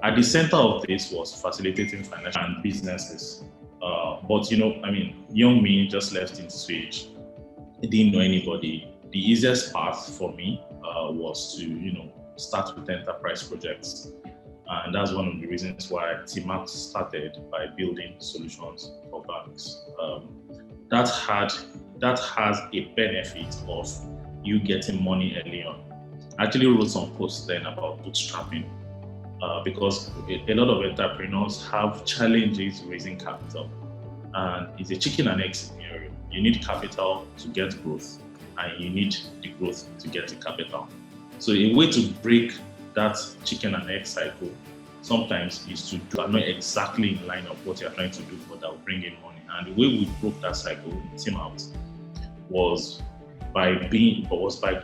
At the center of this was facilitating financial and businesses. But young me just left Interswitch. I didn't know anybody. The easiest path for me was to, start with enterprise projects. And that's one of the reasons why TeamApt started by building solutions for banks. That has a benefit of you getting money early on. I actually wrote some posts then about bootstrapping because a lot of entrepreneurs have challenges raising capital. And it's a chicken and egg scenario. You need capital to get growth, and you need the growth to get the capital. So a way to break that chicken and egg cycle sometimes is to do not exactly in line of what you're trying to do, but that will bring in money. And the way we broke that cycle in TeamApt was by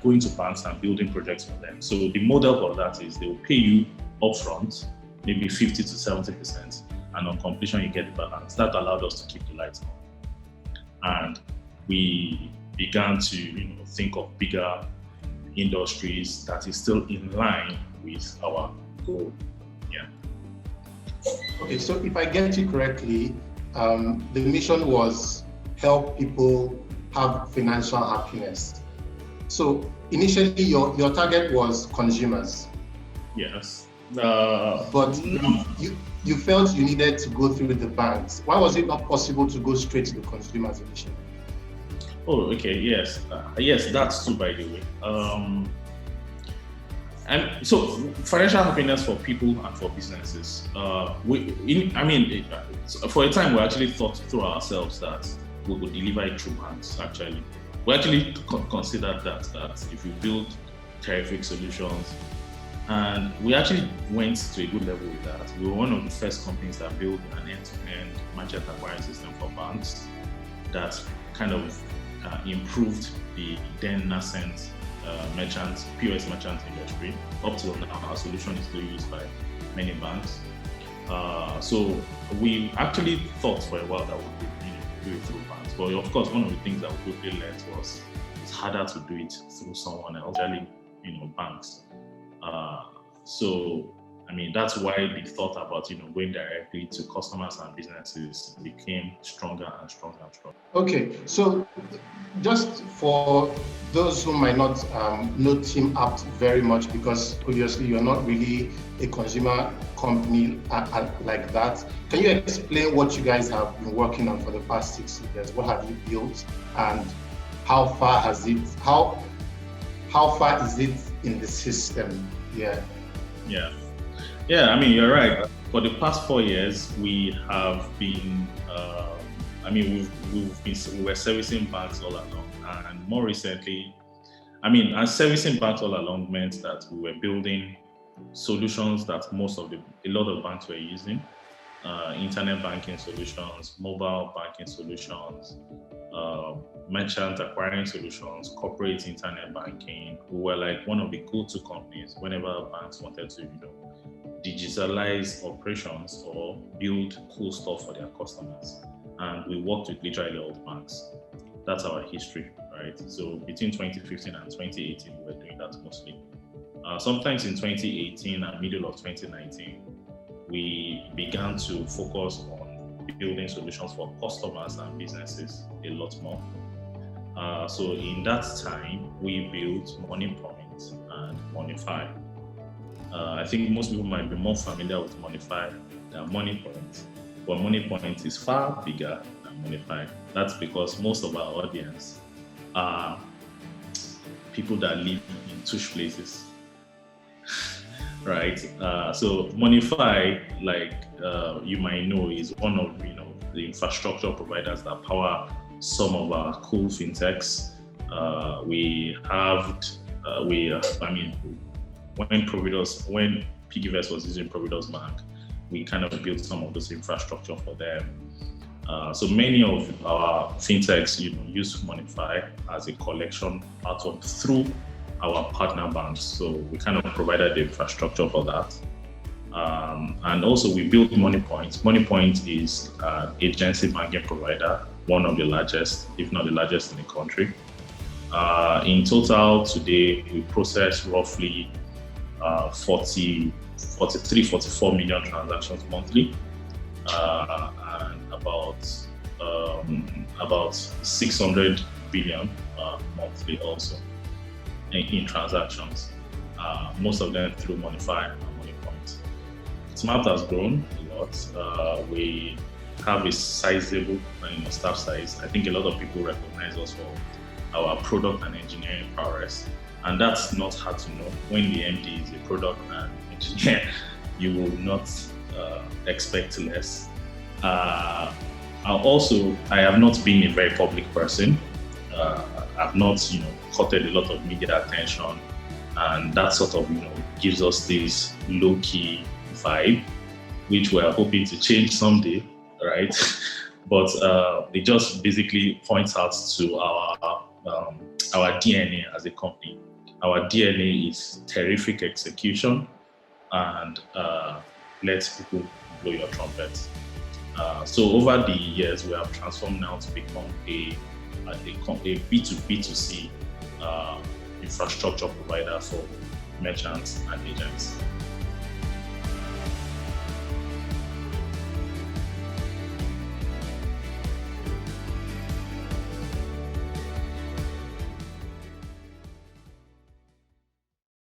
going to banks and building projects for them. So the model for that is they will pay you upfront, maybe 50 to 70%, and on completion you get the balance. That allowed us to keep the lights on. And we began to think of bigger industries that is still in line with our goal. Yeah. Okay, so if I get you correctly, the mission was help people have financial happiness. So initially your target was consumers. Yes. But you felt you needed to go through the banks. Why was it not possible to go straight to the consumers initially? Oh, okay, yes. Yes, that's too, by the way. And so financial happiness for people and for businesses. For a time we actually thought through ourselves that we would deliver it through banks, actually. We actually considered that if we build terrific solutions, and we actually went to a good level with that. We were one of the first companies that built an end-to-end merchant acquiring system for banks that kind of improved the then nascent POS merchant industry. Up till now, our solution is still used by many banks. So we actually thought for a while that we could do it through banks. But of course, one of the things that we quickly learned was it's harder to do it through someone else, especially banks. That's why the thought about going directly to customers and businesses became stronger and stronger and stronger. Okay, so just for those who might not know TeamApt very much, because obviously you're not really a consumer company like that, can you explain what you guys have been working on for the past 6 years? What have you built, and how far is it in the system? Yeah. You're right. For the past 4 years, we have been, we were servicing banks all along, and more recently, servicing banks all along meant that we were building solutions that a lot of banks were using, internet banking solutions, mobile banking solutions, merchant acquiring solutions, corporate internet banking. We were like one of the go-to companies whenever banks wanted to, digitalize operations or build cool stuff for their customers. And we worked with literally all the banks. That's our history, right? So between 2015 and 2018, we were doing that mostly. Sometimes in 2018 and middle of 2019, we began to focus on building solutions for customers and businesses a lot more. So in that time, we built MoneyPoint and Monify. I think most people might be more familiar with Monify than MoneyPoint, but MoneyPoint is far bigger than Monify. That's because most of our audience are people that live in tush places, right? So Monify, you might know, is one of the infrastructure providers that power some of our cool fintechs. When Piggyverse was using Providus Bank, we kind of built some of this infrastructure for them. So many of our fintechs, use Monify as a collection platform through our partner banks. So we kind of provided the infrastructure for that. And also we built MoneyPoint. MoneyPoint is an agency banking provider, one of the largest, if not the largest in the country. In total, today we process roughly 44 million transactions monthly, and about 600 billion monthly also in transactions. Most of them through MoneyFi and MoneyPoint. TeamApt has grown a lot. We have a sizable staff size. I think a lot of people recognize us for our product and engineering prowess, and that's not hard to know. When the MD is a product and engineer, you will not expect less. I have not been a very public person. I've not, courted a lot of media attention, and that sort of, gives us this low-key vibe, which we're hoping to change someday, right? But it just basically points out to our DNA as a company. Our DNA is terrific execution and let people blow your trumpet. So over the years, we have transformed now to become a B2B2C infrastructure provider for merchants and agents.